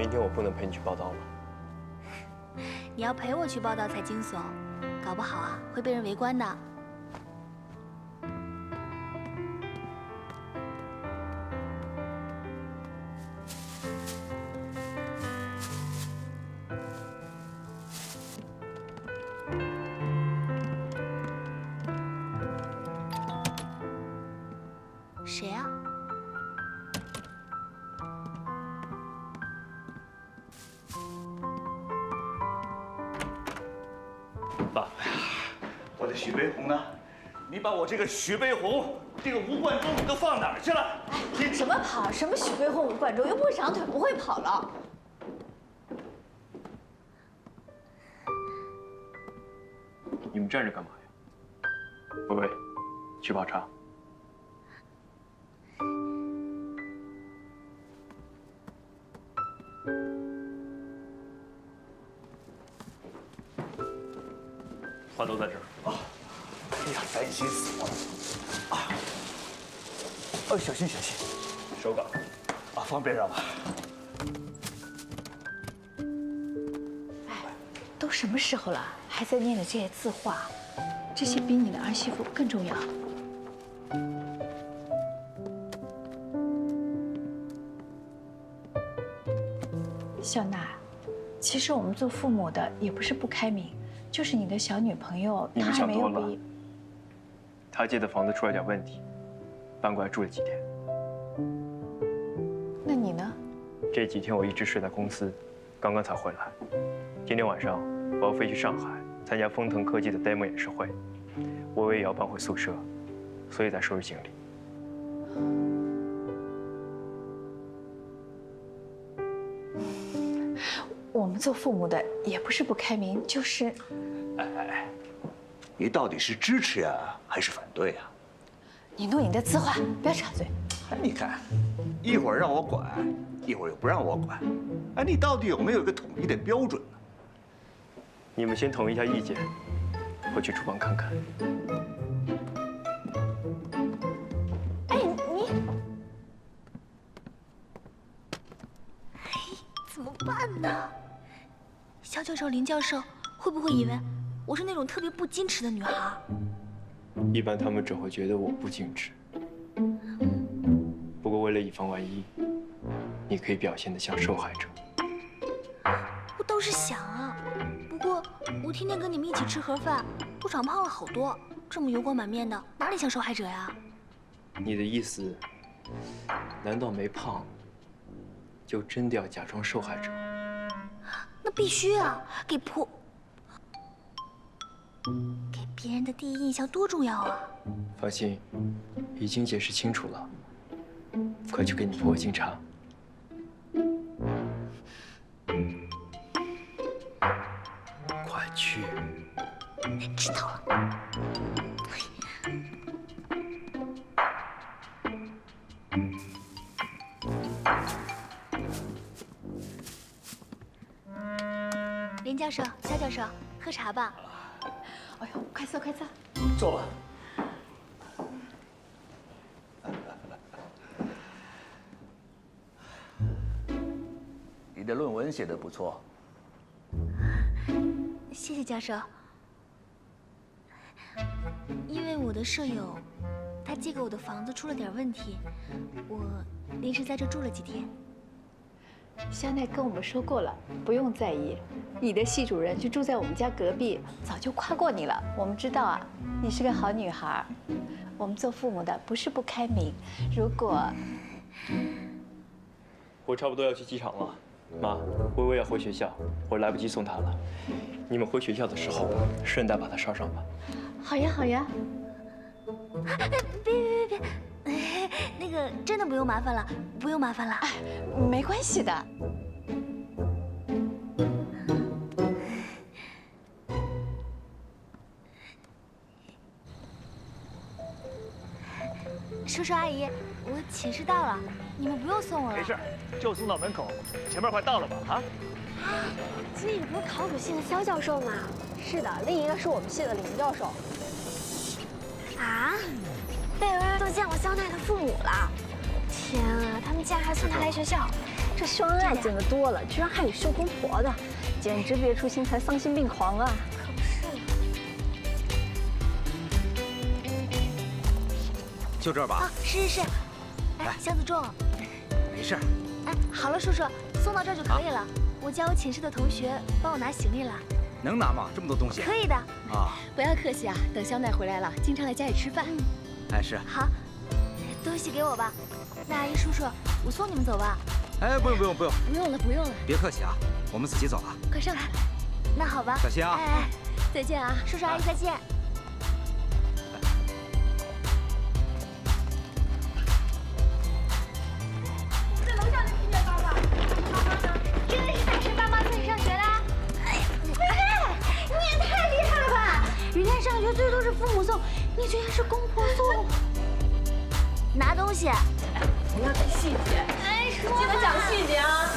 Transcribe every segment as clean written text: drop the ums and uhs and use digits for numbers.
明天我不能陪你去报道了。你要陪我去报道才惊悚，搞不好啊会被人围观的。谁啊？爸，我的许悲鸿呢？你把我这个许悲鸿，这个吴冠中都放哪儿去了？你什么跑？什么许悲鸿、吴冠中，又不会长腿，不会跑了。你们站着干嘛呀？薇薇，去泡茶。话都在这儿。哎呀，担心死我了！啊，小心小心，手稿。啊，方便让吧。都什么时候了，还在念着这些字画？这些比你的儿媳妇更重要。小娜，其实我们做父母的也不是不开明，就是你的小女朋友你们她还没有想多了毕业。他借的房子出了点问题，搬过来住了几天。那你呢？这几天我一直睡在公司，刚刚才回来。今天晚上我要飞去上海参加丰腾科技的 demo 演示会，薇薇也要搬回宿舍，所以才收拾行李。我们做父母的也不是不开明，就是……哎，你到底是支持呀，还是反对呀？你弄你的字画，不要插嘴。哎，你看，一会儿让我管，一会儿又不让我管，哎，你到底有没有一个统一的标准呢？你们先统一一下意见，我去厨房看看。哎，你怎么办呢？肖教授、林教授会不会以为我是那种特别不矜持的女孩？一般他们只会觉得我不矜持。不过为了以防万一，你可以表现得像受害者。我倒是想啊，不过我天天跟你们一起吃盒饭，我长胖了好多，这么油光满面的，哪里像受害者呀？你的意思，难道没胖，就真的要假装受害者？那必须啊，给别人的第一印象多重要啊！放心，已经解释清楚了。快去给你婆婆敬茶。快去！知道了。林教授、肖教授，喝茶吧。哎呦，快坐快坐。坐吧。你的论文写得不错。谢谢教授。因为我的舍友，他借给我的房子出了点问题，我临时在这住了几天。香奈跟我们说过了，不用在意。你的系主任就住在我们家隔壁，早就夸过你了。我们知道啊，你是个好女孩。我们做父母的不是不开明，如果……我差不多要去机场了，妈，薇薇要回学校，我来不及送她了。你们回学校的时候，顺带把她捎上吧。好呀好呀。别，那个真的不用麻烦了，不用麻烦了。没关系的。叔叔阿姨，我寝室到了，你们不用送我了。没事，就送到门口，前面快到了吧？啊？那个不是考古系的肖教授吗？是的，另一个是我们系的林教授。啊？贝儿都见过肖奈的父母了。天啊，他们竟然还送他来学校，这秀恩爱见得多了，居然还有秀公婆的，简直别出心裁，丧心病狂啊！可不是嘛。就这儿吧。啊，是。哎，箱子重。没事。哎，好了，叔叔，送到这儿就可以了。我叫我寝室的同学帮我拿行李了。能拿吗？这么多东西。可以的。啊，不要客气啊，等香奈回来了，经常来家里吃饭。哎是。好，东西给我吧。那阿姨叔叔，我送你们走吧。哎，不用。不用了，别客气啊，我们自己走了。快上来。那好吧。小心啊。哎，再见啊，叔叔阿姨再见。在楼下就听见爸爸，妈妈呢？真的是大神爸妈送你上学啦！哎呀，菲菲，你也太厉害了吧！人家上学最多是父母送，你居然是公婆送。拿东西。不要讲细节，哎，记得讲细节啊！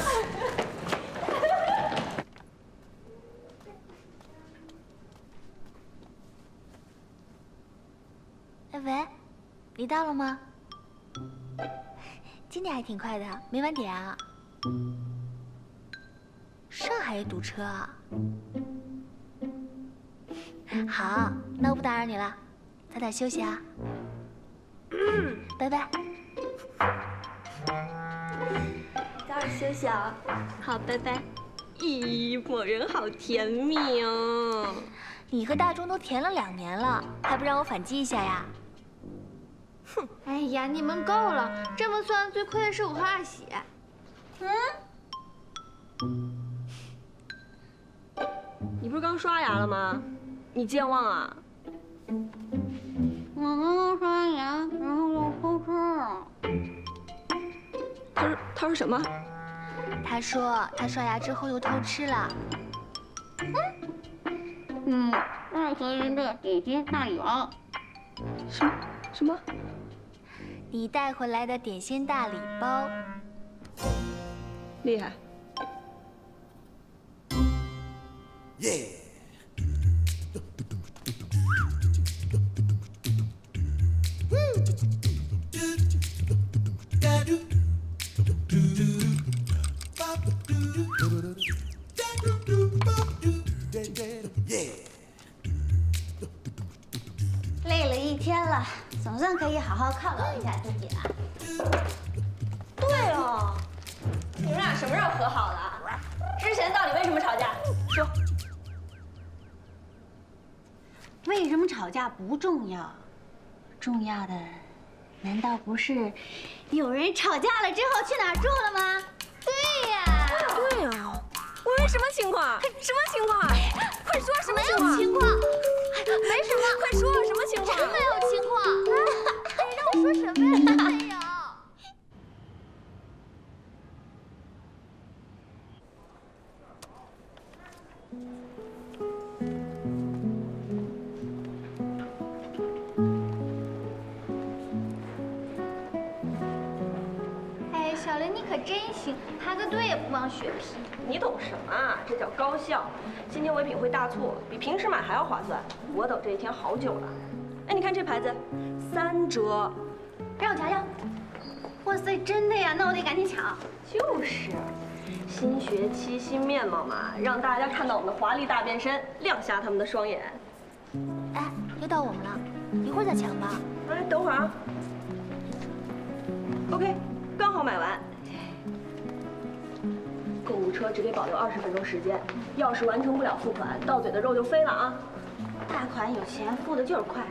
哎喂，你到了吗？今天还挺快的，没晚点啊。上海也堵车啊。好，那我不打扰你了，早点休息啊。拜拜。早点休息啊。好，拜拜。咦，某人好甜蜜哦。你和大钟都甜了2年了，还不让我反击一下呀？哼！哎呀，你们够了！这么算，最亏的是我和阿喜。你不是刚刷牙了吗？你健忘啊？我刚刚刷完牙，然后又偷吃了。他说什么？他说他刷牙之后又偷吃了。外星人的点心大礼包。什么？你带回来的点心大礼包。厉害。耶！累了一天了，总算可以好好犒劳一下自己了。对哦，你们俩什么时候和好了？之前到底为什么吵架？说。为什么吵架不重要，重要的难道不是有人吵架了之后去哪儿住了吗？对呀。对啊，我们什么情况？什么情况？快说什么情况？没有情况，没什么，快说什么情况？真没有情况。哎，让我说什么呀？没有。哎，小林你可真行，排个队也不忘血拼。你懂什么啊？这叫高效。今天唯品会大促，比平时买还要划算。我等这一天好久了。哎，你看这牌子，3折。让我瞧瞧。哇塞，真的呀？那我得赶紧抢。就是，新学期新面貌嘛，让大家看到我们的华丽大变身，亮瞎他们的双眼。哎，又到我们了，一会儿再抢吧。哎，等会儿啊。OK， 刚好买完。购物车只给保留20分钟时间，要是完成不了付款，到嘴的肉就飞了啊！大款有钱，付的就是快啊。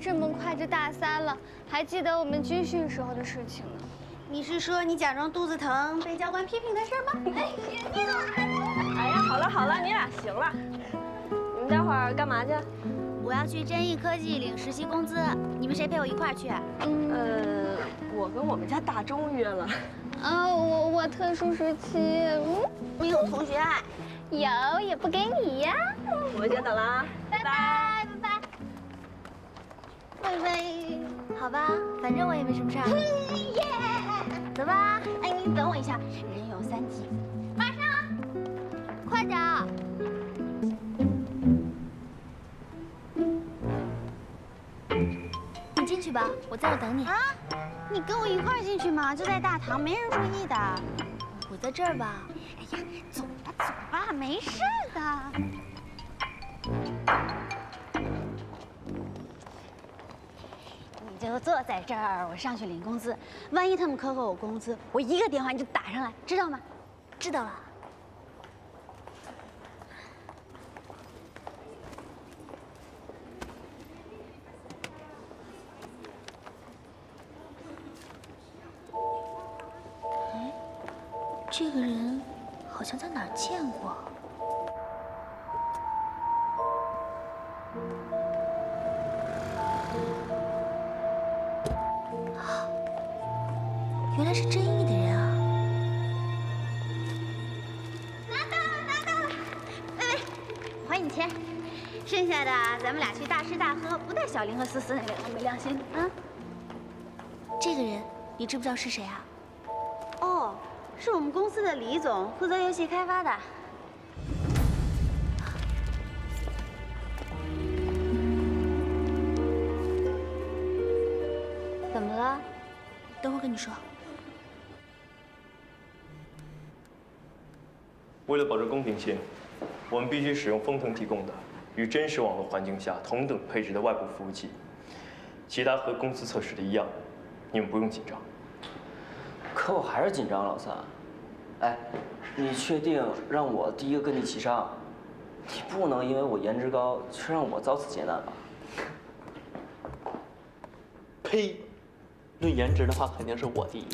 这么快就大3了，还记得我们军训时候的事情呢。你是说你假装肚子疼被教官批评的事吗？哎，你怎么还？哎呀，好了好了，你俩行了。你们待会儿干嘛去？我要去臻毅科技领实习工资，你们谁陪我一块儿去？我跟我们家大钟约了。我特殊时期，没有同学爱。有也不给你呀。我们先等了啊，拜拜拜拜。拜拜。好吧，反正我也没什么事儿。耶！走吧。哎，你等我一下，人有3急。马上。快点儿。吧，我在这等你。啊，你跟我一块儿进去嘛，就在大堂，没人注意的。我在这儿吧。哎呀，走吧走吧，没事的。你就坐在这儿，我上去领工资。万一他们克扣我工资，我一个电话你就打上来，知道吗？知道了。哎，这个人好像在哪儿见过。原来是真义的人啊！拿到了！喂，我还你钱，剩下的咱们俩去大吃大喝，不带小林和思思那两个没良心的啊。这个人你知不知道是谁啊？哦，是我们公司的李总，负责游戏开发的。怎么了？等会儿跟你说。为了保证公平性，我们必须使用风腾提供的与真实网络环境下同等配置的外部服务器。其他和公司测试的一样，你们不用紧张。可我还是紧张，老三。哎，你确定让我第一个跟你一起上？你不能因为我颜值高，却让我遭此劫难吧？呸！论颜值的话，肯定是我第一。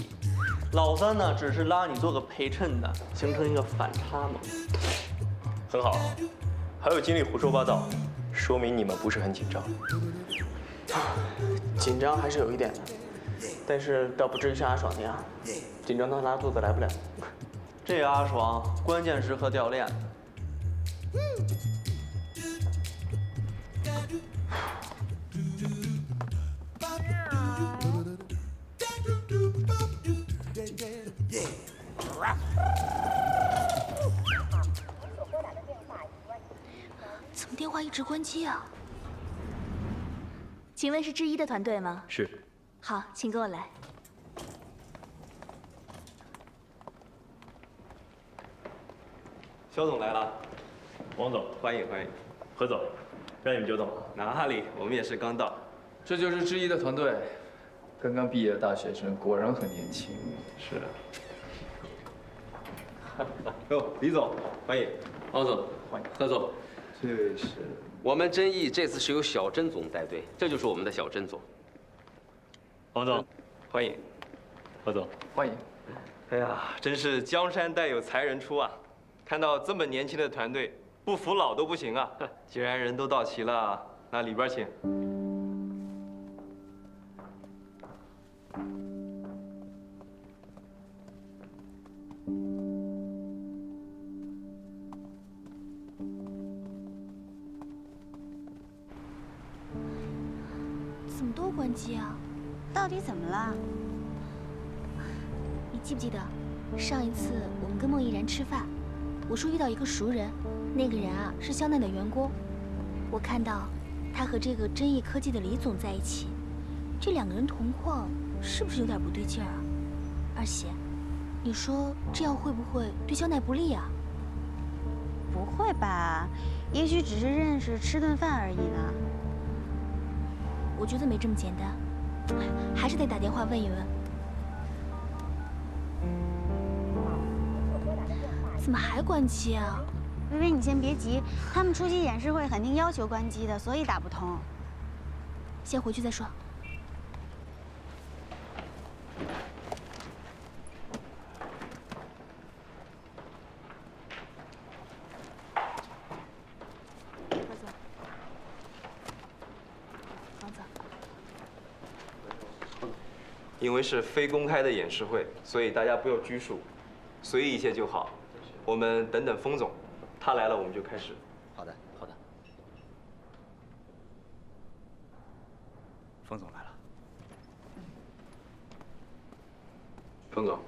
老三呢，只是拉你做个陪衬的，形成一个反差嘛。很好，还有精力胡说八道，说明你们不是很紧张。紧张还是有一点的，但是倒不至于像阿爽那样，紧张到拉肚子来不了。这个阿爽关键时刻掉链子。怎么电话一直关机啊？请问是之一的团队吗？是。好，请跟我来。肖总来了，王总，欢迎欢迎。何总，让你们久等了。哪里，我们也是刚到。这就是之一的团队，刚刚毕业的大学生，果然很年轻。是。哟，李总，欢迎。王总，欢迎。何总，这是我们真义这次是由小甄总带队，这就是我们的小甄总。王总，欢迎。何总，欢迎。哎呀，真是江山代有才人出啊！看到这么年轻的团队，不服老都不行啊！既然人都到齐了，那里边请。怎么都关机啊？到底怎么了？你记不记得上一次我们跟孟毅然吃饭，我说遇到一个熟人，那个人啊是肖奈的员工，我看到他和这个真义科技的李总在一起，这两个人同框，是不是有点不对劲儿啊？二喜，你说这样会不会对肖奈不利啊？不会吧？也许只是认识吃顿饭而已呢。我觉得没这么简单，还是得打电话问一问。怎么还关机啊？微微，你先别急，他们出席演示会肯定要求关机的，所以打不通。先回去再说。因为是非公开的演示会，所以大家不要拘束，随意一些就好。我们等等封总，他来了我们就开始。好的，好的。封总来了。封总，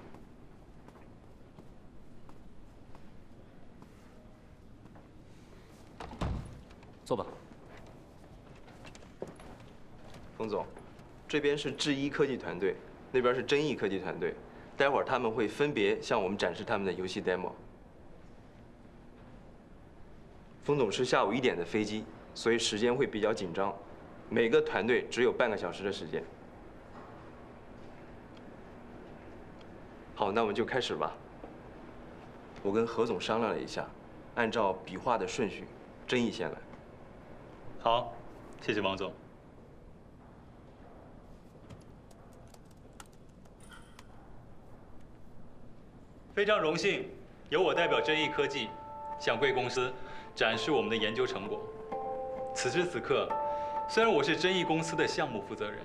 坐吧。封总，这边是智一科技团队，那边是臻毅科技团队。待会儿他们会分别向我们展示他们的游戏 demo。封总是下午1点的飞机，所以时间会比较紧张，每个团队只有半个小时的时间。好，那我们就开始吧。我跟何总商量了一下，按照笔画的顺序，臻毅先来。好，谢谢王总。非常荣幸，由我代表臻毅科技向贵公司展示我们的研究成果。此时此刻，虽然我是臻毅公司的项目负责人，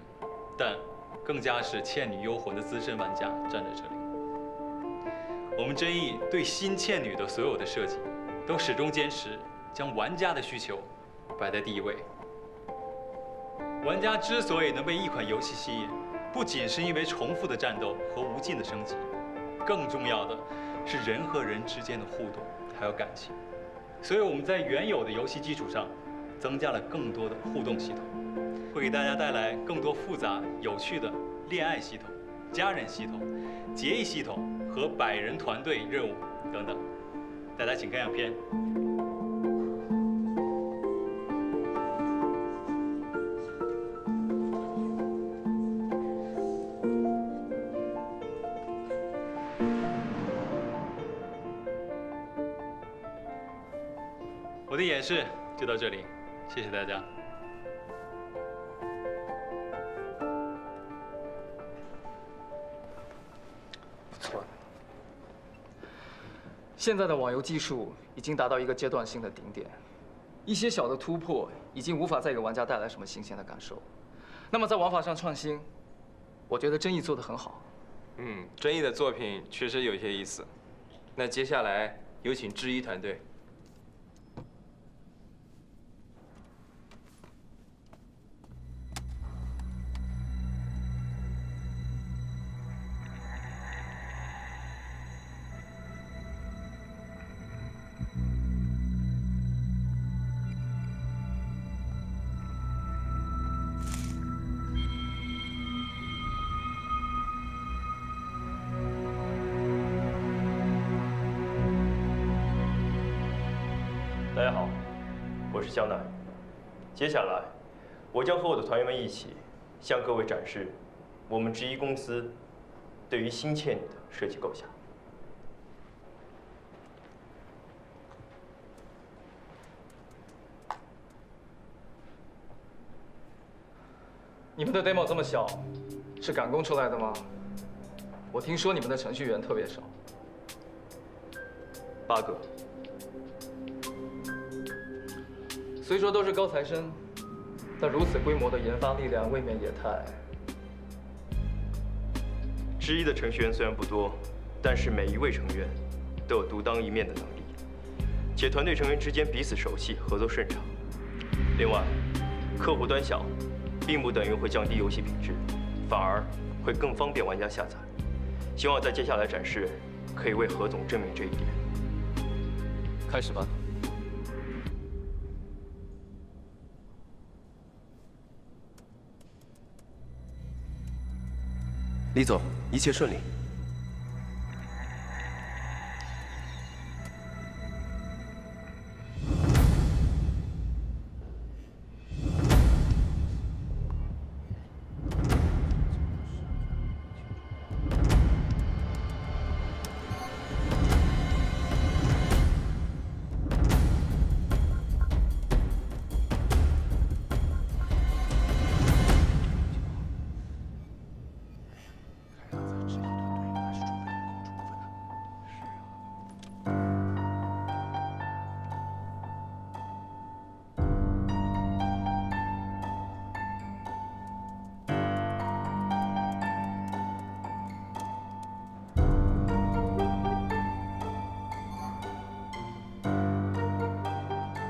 但更加是《倩女幽魂》的资深玩家站在这里。我们臻毅对新倩女的所有的设计，都始终坚持将玩家的需求摆在第一位。玩家之所以能被一款游戏吸引，不仅是因为重复的战斗和无尽的升级，更重要的是人和人之间的互动还有感情。所以我们在原有的游戏基础上，增加了更多的互动系统，会给大家带来更多复杂有趣的恋爱系统、家人系统、结义系统和100人团队任务等等。大家请看样片。我的演示就到这里，谢谢大家。不错。现在的网游技术已经达到一个阶段性的顶点，一些小的突破已经无法再给玩家带来什么新鲜的感受。那么在玩法上创新，我觉得臻毅做得很好。臻毅的作品确实有些意思。那接下来有请智一团队。大家好，我是香奈。接下来，我将和我的团员们一起向各位展示我们智一公司对于新倩女的设计构想。你们的 demo 这么小，是赶工出来的吗？我听说你们的程序员特别少。8个。虽说都是高材生，但如此规模的研发力量未免也太……智一的程序员虽然不多，但是每一位成员都有独当一面的能力，且团队成员之间彼此熟悉，合作顺畅。另外，客户端小，并不等于会降低游戏品质，反而会更方便玩家下载。希望在接下来展示可以为何总证明这一点。开始吧。李总，一切顺利。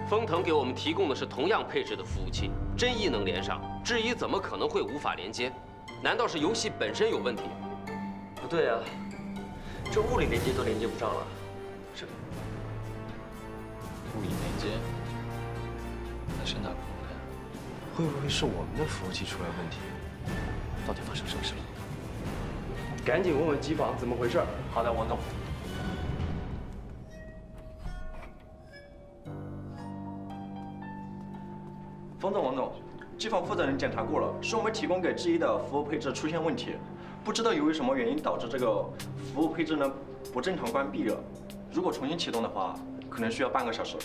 风腾给我们提供的是同样配置的服务器，臻毅能连上，智一怎么可能会无法连接？难道是游戏本身有问题？不对啊，这物理连接都连接不上了。这物理连接，那是哪国的？会不会是我们的服务器出了问题？到底发生什么事了？赶紧问问机房怎么回事。好的，王总。方总，王总，机房负责人检查过了，是我们提供给G1的服务配置出现问题，不知道由于什么原因导致这个服务配置呢不正常关闭了。如果重新启动的话，可能需要半个小时。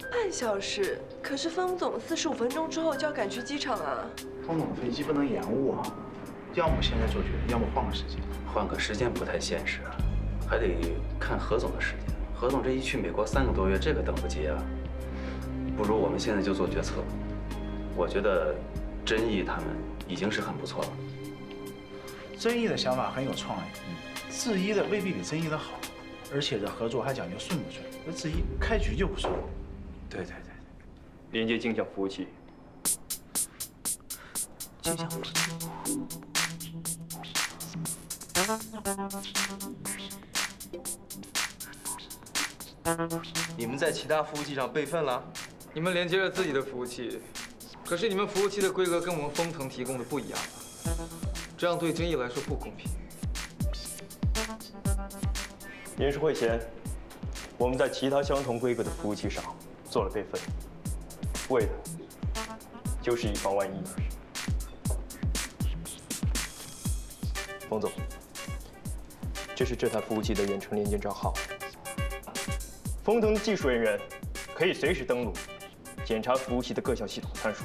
半小时？可是方总45分钟之后就要赶去机场啊。方总的飞机不能延误啊，要么现在做决定，要么换个时间。换个时间不太现实啊，还得看何总的时间。何总这一去美国3个多月，这个等不及啊。不如我们现在就做决策。我觉得真义他们已经是很不错了。真义的想法很有创意，质疑的未必比真义的好，而且这合作还讲究顺不顺。那质疑开局就不顺。对，连接镜像服务器。镜像服务器。你们在其他服务器上备份了？你们连接了自己的服务器，可是你们服务器的规格跟我们丰腾提供的不一样，这样对真义来说不公平。演示会前，我们在其他相同规格的服务器上做了备份，为的就是以防万一。冯总，这是这台服务器的远程连接账号。丰腾的技术人员可以随时登录，检查服务器的各项系统参数。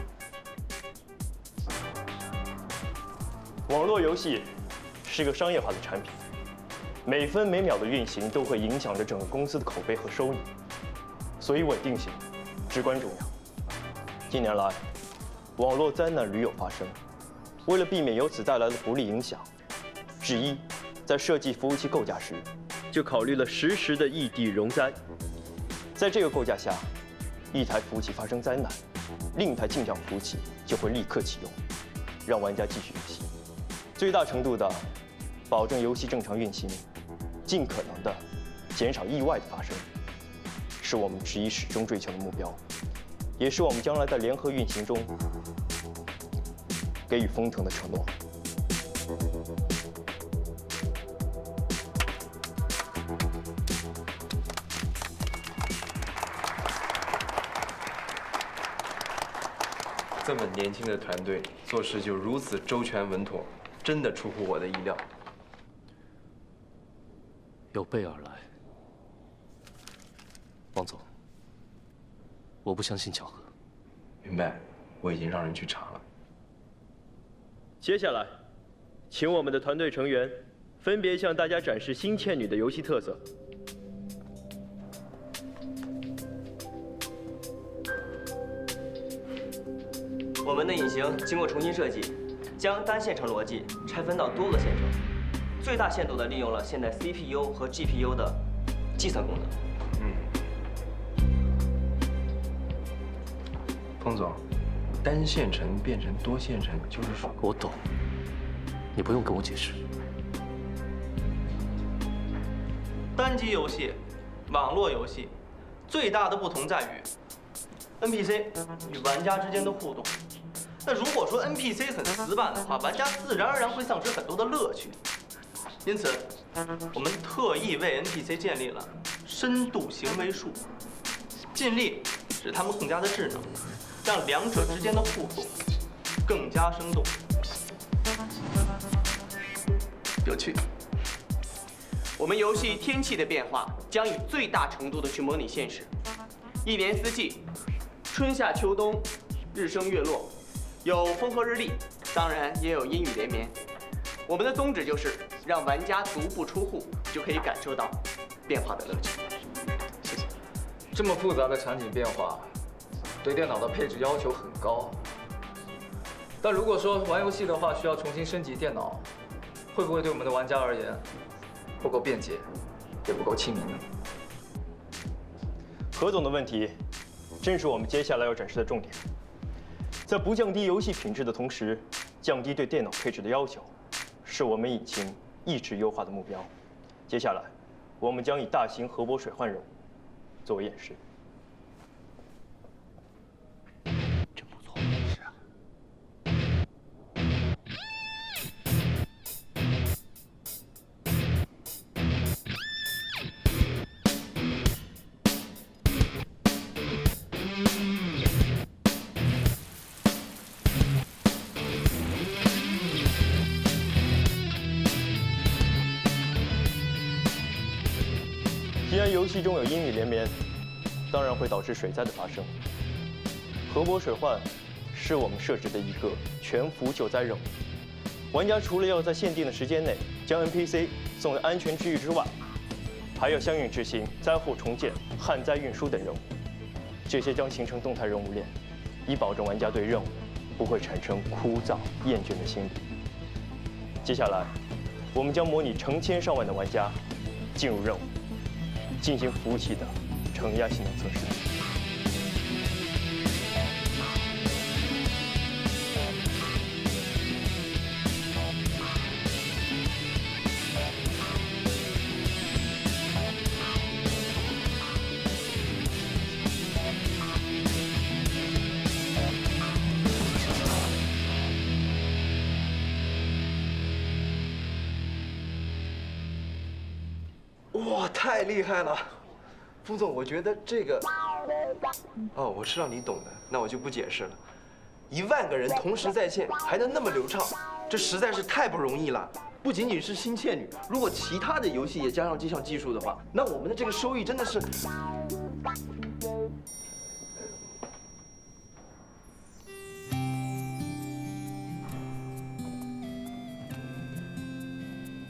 网络游戏是个商业化的产品，每分每秒的运行都会影响着整个公司的口碑和收益，所以稳定性至关重要。近年来，网络灾难屡有发生，为了避免由此带来的不利影响，G1在设计服务器构架时，就考虑了实时的异地容灾。在这个构架下，一台服务器发生灾难，另一台镜像服务器就会立刻启用，让玩家继续游戏，最大程度的保证游戏正常运行，尽可能的减少意外的发生，是我们G1始终追求的目标，也是我们将来在联合运行中给予丰腾的承诺。这么年轻的团队做事就如此周全稳妥，真的出乎我的意料。有备而来，王总，我不相信巧合。明白，我已经让人去查了。接下来，请我们的团队成员分别向大家展示新倩女的游戏特色。我们的引擎经过重新设计，将单线程逻辑拆分到多个线程，最大限度地利用了现代 CPU 和 GPU 的计算功能。彭总，单线程变成多线程就是说……我懂，你不用跟我解释。单机游戏、网络游戏最大的不同在于 NPC 与玩家之间的互动。那如果说 NPC 很死板的话，玩家自然而然会丧失很多的乐趣。因此，我们特意为 NPC 建立了深度行为树，尽力使他们更加的智能，让两者之间的互动更加生动、有趣。我们游戏天气的变化将以最大程度的去模拟现实，一年四季，春夏秋冬，日升月落，有风和日丽，当然也有阴雨连绵。我们的宗旨就是让玩家足不出户就可以感受到变化的乐趣。谢谢。这么复杂的场景变化，对电脑的配置要求很高。但如果说玩游戏的话，需要重新升级电脑，会不会对我们的玩家而言不够便捷，也不够亲民呢？何总的问题，正是我们接下来要展示的重点。在不降低游戏品质的同时，降低对电脑配置的要求，是我们引擎一直优化的目标。接下来，我们将以大型核泊水换容作为演示。真不错，是啊。既然游戏中有阴雨连绵，当然会导致水灾的发生。河泊水患是我们设置的一个全服救灾任务。玩家除了要在限定的时间内将 NPC 送到安全区域之外，还要相应执行灾后重建、旱灾运输等任务。这些将形成动态任务链，以保证玩家对任务不会产生枯燥厌倦的心理。接下来，我们将模拟成千上万的玩家进入任务，进行服务器的承压性能测试。哇，太厉害了！副总，我觉得这个……哦，我知道你懂的，那我就不解释了。1万个人同时在线，还能那么流畅，这实在是太不容易了。不仅仅是心切女，如果其他的游戏也加上这项技术的话，那我们的这个收益真的是……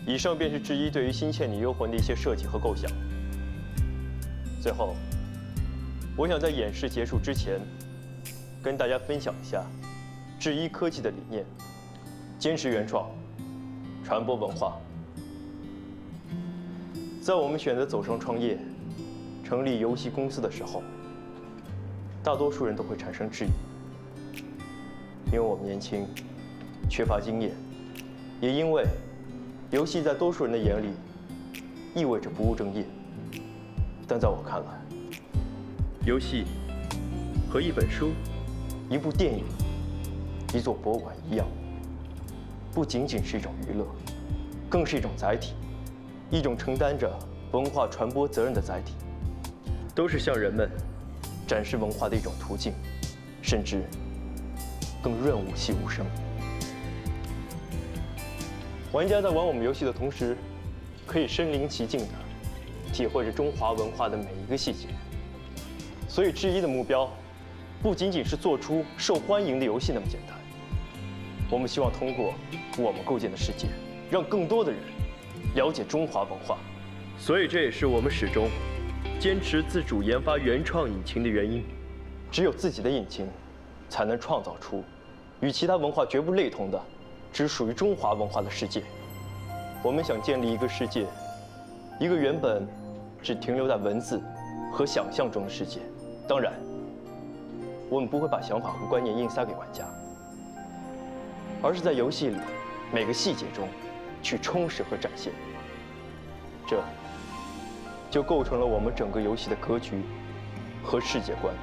以上便是智一对于《心倩女幽魂》的一些设计和构想。最后，我想在演示结束之前，跟大家分享一下智一科技的理念：坚持原创，传播文化。在我们选择走上创业、成立游戏公司的时候，大多数人都会产生质疑，因为我们年轻，缺乏经验，也因为游戏在多数人的眼里意味着不务正业。但在我看来，游戏和一本书、一部电影、一座博物馆一样，不仅仅是一种娱乐，更是一种载体，一种承担着文化传播责任的载体，都是向人们展示文化的一种途径，甚至更润物细无声。玩家在玩我们游戏的同时，可以身临其境地体会着中华文化的每一个细节。所以，智一的目标不仅仅是做出受欢迎的游戏那么简单。我们希望通过我们构建的世界，让更多的人了解中华文化。所以，这也是我们始终坚持自主研发原创引擎的原因。只有自己的引擎，才能创造出与其他文化绝不类同的只属于中华文化的世界。我们想建立一个世界，一个原本只停留在文字和想象中的世界。当然，我们不会把想法和观念硬塞给玩家，而是在游戏里每个细节中去充实和展现。这就构成了我们整个游戏的格局和世界观。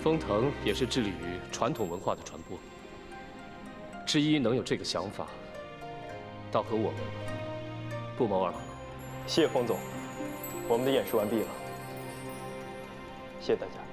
风腾也是致力于传统文化的传播。智一能有这个想法，倒和我们不谋而合。谢谢冯总，我们的演示完毕了，谢谢大家。